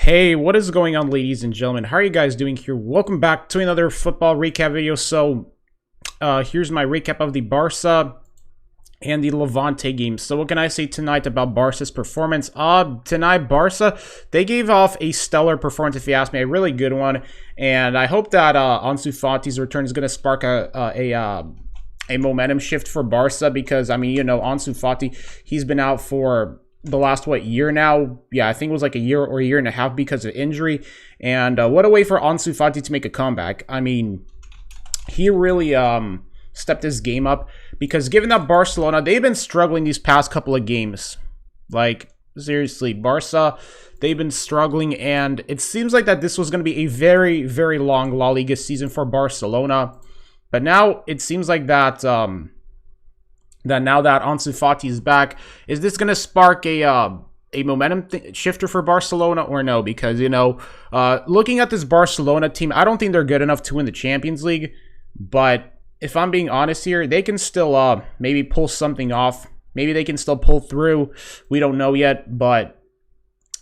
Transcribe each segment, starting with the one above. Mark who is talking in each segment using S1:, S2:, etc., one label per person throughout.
S1: Hey, what is going on, ladies and gentlemen? How are you guys doing here? Welcome back to another football recap video. So, here's my recap of the Barca and the Levante game. So, what can I say tonight about Barca's performance? Tonight, Barca, they gave off a stellar performance, if you ask me, a really good one. And I hope that ANSU Fati's return is going to spark a momentum shift for Barca because, I mean, you know, ANSU Fati, he's been out for the last, year now? Yeah, I think it was like a year or a year and a half because of injury. And what a way for ANSU Fati to make a comeback. I mean, he really stepped his game up because given that Barcelona, they've been struggling these past couple of games. Like, seriously, Barca, they've been struggling, and it seems like that this was going to be a very, very long La Liga season for Barcelona. But now it seems like that that now that ANSU Fati is back, is this going to spark a momentum shifter for Barcelona or no? Because, you know, looking at this Barcelona team, I don't think they're good enough to win the Champions League. But if I'm being honest here, they can still maybe pull something off. Maybe they can still pull through. We don't know yet, but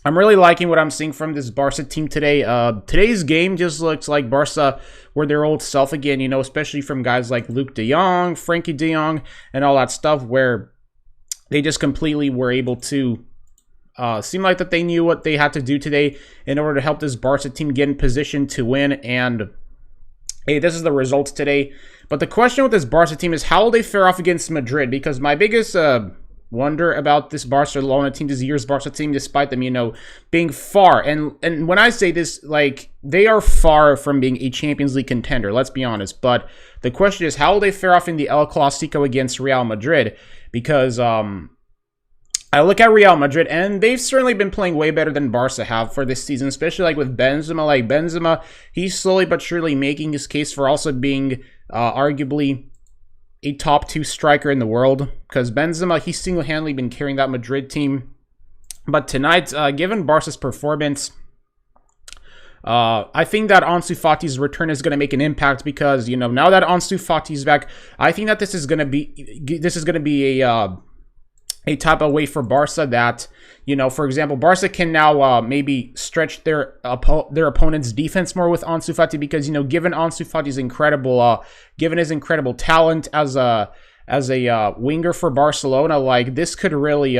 S1: I'm really liking what I'm seeing from this Barca team today. Today's game just looks like Barca were their old self again, you know, especially from guys like Luke de Jong, Frankie de Jong, and all that stuff, where they just completely were able to seem like that they knew what they had to do today in order to help this Barca team get in position to win. And hey, this is the results today. But the question with this Barca team is, how will they fare off against Madrid? Because my biggest wonder about this Barcelona team, this year's Barca team, despite them, you know, being far, and when I say this, like, they are far from being a Champions League contender, let's be honest. But the question is, how will they fare off in the El Clasico against Real Madrid? Because I look at Real Madrid, and they've certainly been playing way better than Barca have for this season, especially like with Benzema. Like, Benzema, he's slowly but surely making his case for also being arguably a top 2 striker in the world, because Benzema, he's single-handedly been carrying that Madrid team. But tonight, given Barca's performance, I think that ANSU Fati's return is going to make an impact because, you know, now that ANSU Fati's back, I think that this is going to be a type of way for Barca that, you know, for example, Barca can now maybe stretch their opponent's defense more with ANSU Fati because, you know, given ANSU Fati's given his incredible talent as a winger for Barcelona, like, this could really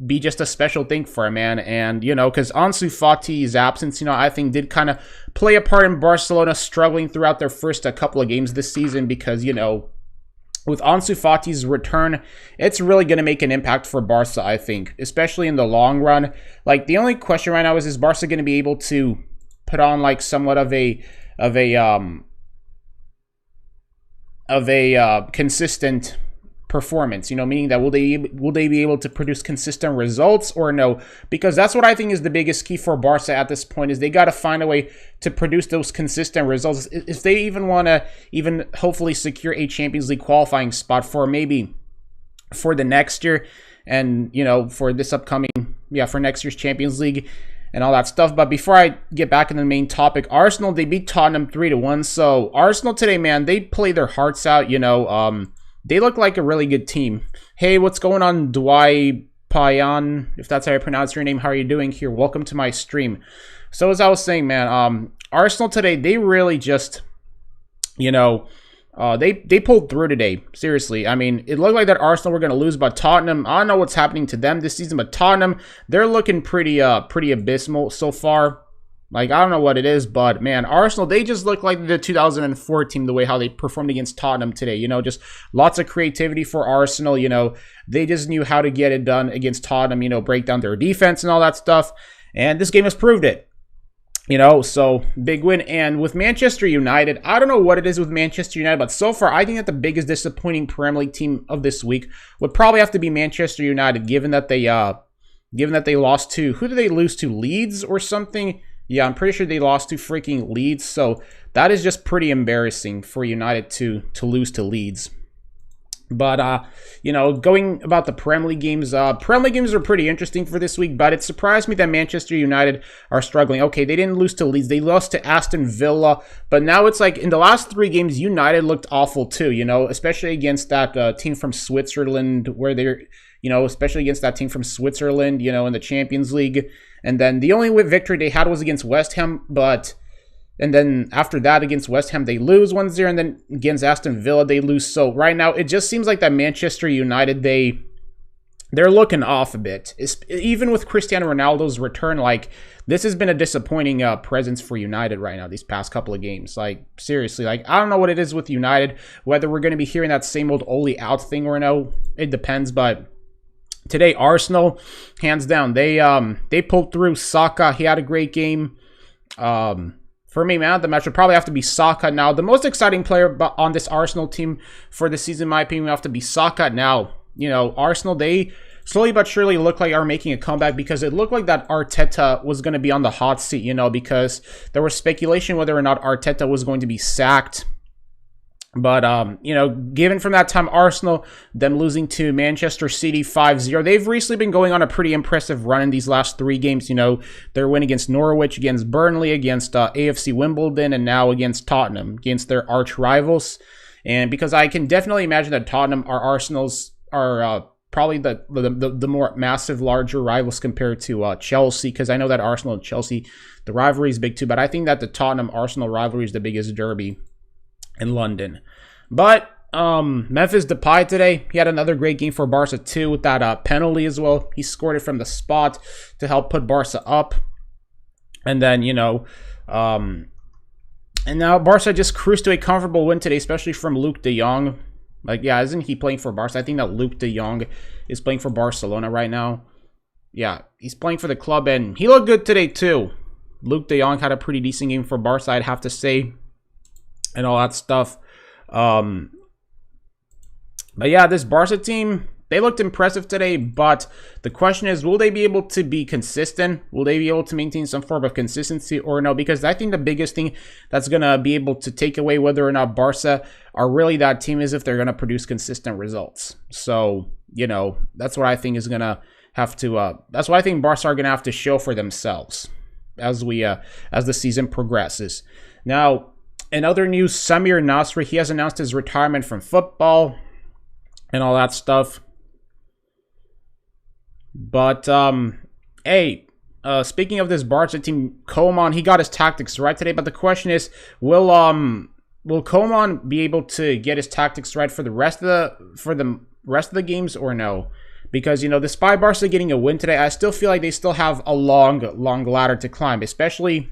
S1: be just a special thing for a man. And, you know, because ANSU Fati's absence, you know, I think did kind of play a part in Barcelona struggling throughout their first couple of games this season because, you know, with ANSU Fati's return, it's really going to make an impact for Barca, I think, especially in the long run. Like, the only question right now is Barca going to be able to put on, like, somewhat of a consistent performance, you know, meaning that will they be able to produce consistent results or no? Because that's what I think is the biggest key for Barca at this point, is they got to find a way to produce those consistent results if they even want to hopefully secure a Champions League qualifying spot for the next year, and, you know, for this upcoming, for next year's Champions League and all that stuff. But before I get back in the main topic, Arsenal, they beat Tottenham 3-1. So Arsenal today, man, they played their hearts out, you know. They look like a really good team. Hey, what's going on, Dwight Payan? If that's how you pronounce your name, how are you doing here? Welcome to my stream. So as I was saying, man, Arsenal today, they really just, you know, they pulled through today. Seriously, I mean, it looked like that Arsenal were going to lose, but Tottenham, I don't know what's happening to them this season, but Tottenham, they're looking pretty abysmal so far. Like, I don't know what it is, but, man, Arsenal, they just look like the 2004 team, the way how they performed against Tottenham today. You know, just lots of creativity for Arsenal. You know, they just knew how to get it done against Tottenham, you know, break down their defense and all that stuff. And this game has proved it. You know, so big win. And with Manchester United, I don't know what it is with Manchester United, but so far, I think that the biggest disappointing Premier League team of this week would probably have to be Manchester United, given that they lost to, who did they lose to? Leeds or something? Yeah, I'm pretty sure they lost to freaking Leeds. So that is just pretty embarrassing for United to lose to Leeds. But, you know, going about the Premier League games are pretty interesting for this week, but it surprised me that Manchester United are struggling. Okay, they didn't lose to Leeds. They lost to Aston Villa, but now it's like in the last 3 games, United looked awful too, you know, especially against that team from Switzerland where they're, you know, especially against that team from Switzerland, you know, in the Champions League. And then the only victory they had was against West Ham, and then after that, against West Ham, they lose 1-0. And then against Aston Villa, they lose. So right now, it just seems like that Manchester United, they're looking off a bit. Even with Cristiano Ronaldo's return, like, this has been a disappointing presence for United right now, these past couple of games. Like, seriously, like, I don't know what it is with United, whether we're going to be hearing that same old Ole out thing or no. It depends, but today, Arsenal, hands down, they pulled through. Saka, he had a great game. For me, man, the match would probably have to be Saka now. The most exciting player on this Arsenal team for the season, in my opinion, would have to be Saka now. You know, Arsenal, they slowly but surely look like are making a comeback because it looked like that Arteta was going to be on the hot seat, you know, because there was speculation whether or not Arteta was going to be sacked. But, you know, given from that time, Arsenal, them losing to Manchester City 5-0, they've recently been going on a pretty impressive run in these last 3 games. You know, their win against Norwich, against Burnley, against AFC Wimbledon, and now against Tottenham, against their arch rivals. And because I can definitely imagine that Tottenham or Arsenal's are probably the more massive, larger rivals compared to Chelsea, because I know that Arsenal and Chelsea, the rivalry is big too, but I think that the Tottenham-Arsenal rivalry is the biggest derby in London. But Memphis Depay today, he had another great game for Barca too with that penalty as well. He scored it from the spot to help put Barca up. And then, you know, and now Barca just cruised to a comfortable win today, especially from Luke de Jong. Like, yeah, isn't he playing for Barca? I think that Luke de Jong is playing for Barcelona right now. Yeah, he's playing for the club, and he looked good today too. Luke de Jong had a pretty decent game for Barca, I'd have to say, and all that stuff. But yeah, this Barca team, they looked impressive today, but the question is, will they be able to be consistent? Will they be able to maintain some form of consistency or no? Because I think the biggest thing that's going to be able to take away whether or not Barca are really that team is if they're going to produce consistent results. So, you know, that's what I think is going to have to, that's what I think Barca are going to have to show for themselves as the season progresses. Now, in other news, Samir Nasri, he has announced his retirement from football and all that stuff. But, hey, speaking of this Barca team, Koeman, he got his tactics right today. But the question is, will Koeman be able to get his tactics right for the rest of the games or no? Because, you know, despite Barca getting a win today, I still feel like they still have a long ladder to climb, especially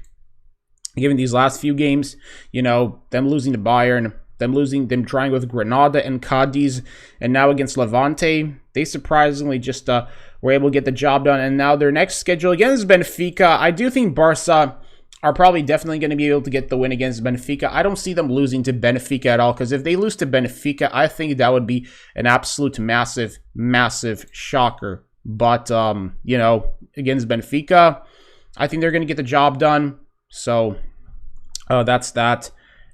S1: given these last few games, you know, them losing to Bayern, them trying with Granada and Cadiz, and now against Levante, they surprisingly just were able to get the job done. And now their next schedule against Benfica, I do think Barca are probably definitely going to be able to get the win against Benfica. I don't see them losing to Benfica at all, because if they lose to Benfica, I think that would be an absolute massive shocker. But, you know, against Benfica, I think they're going to get the job done. So, that's that.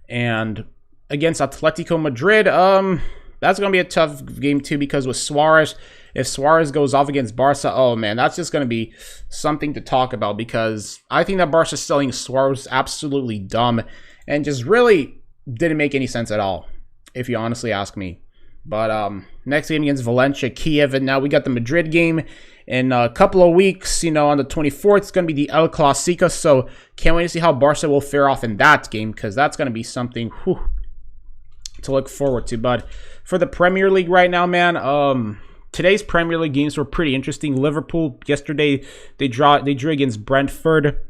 S1: And against Atletico Madrid, that's going to be a tough game too, because with Suarez, if Suarez goes off against Barca, oh man, that's just going to be something to talk about, because I think that Barca selling Suarez absolutely dumb and just really didn't make any sense at all, if you honestly ask me. But next game against Valencia, Kiev, and now we got the Madrid game in a couple of weeks. You know, on the 24th, it's going to be the El Clasico, so can't wait to see how Barca will fare off in that game, because that's going to be something to look forward to. But for the Premier League right now, man, today's Premier League games were pretty interesting. Liverpool yesterday, they drew against Brentford.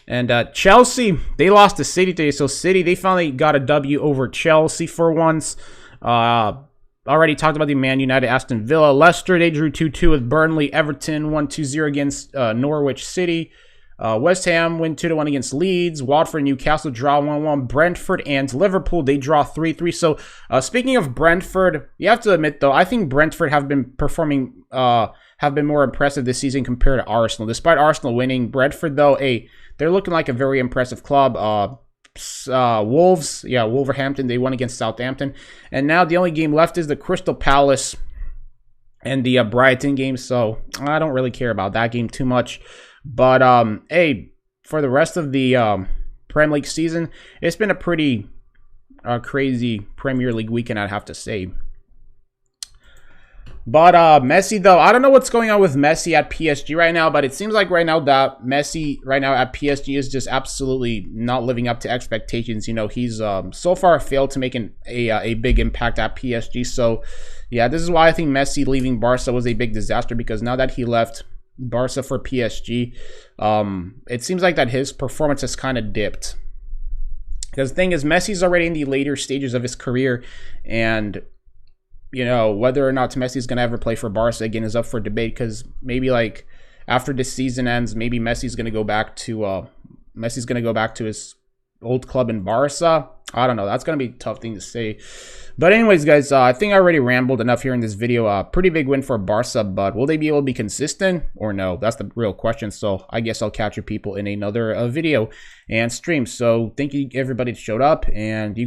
S1: And Chelsea, they lost to City today. So City, they finally got a W over Chelsea for once. Already talked about the Man United, Aston Villa. Leicester, they drew 2-2 with Burnley. Everton won 2-0 against Norwich City. West Ham win 2-1 against Leeds. Watford, Newcastle draw 1-1. Brentford and Liverpool, they draw 3-3. So speaking of Brentford, you have to admit though, I think Brentford have been performing, have been more impressive this season compared to Arsenal. Despite Arsenal winning, Brentford though, they're looking like a very impressive club. Wolves. Yeah, Wolverhampton. They won against Southampton. And now the only game left is the Crystal Palace and the Brighton game. So I don't really care about that game too much. But, hey, for the rest of the Premier League season, it's been a pretty crazy Premier League weekend, I'd have to say. But Messi, though, I don't know what's going on with Messi at PSG right now, but it seems like right now that Messi right now at PSG is just absolutely not living up to expectations. You know, he's so far failed to make a big impact at PSG. So, yeah, this is why I think Messi leaving Barca was a big disaster, because now that he left Barca for PSG, it seems like that his performance has kind of dipped. Because the thing is, Messi's already in the later stages of his career, and you know, whether or not Messi's going to ever play for Barca again is up for debate, because maybe like after this season ends, maybe Messi's going to go back to his old club in Barca. I don't know. That's going to be a tough thing to say. But anyways, guys, I think I already rambled enough here in this video. Pretty big win for Barca, but will they be able to be consistent or no? That's the real question. So I guess I'll catch you people in another video and stream. So thank you everybody that showed up, and you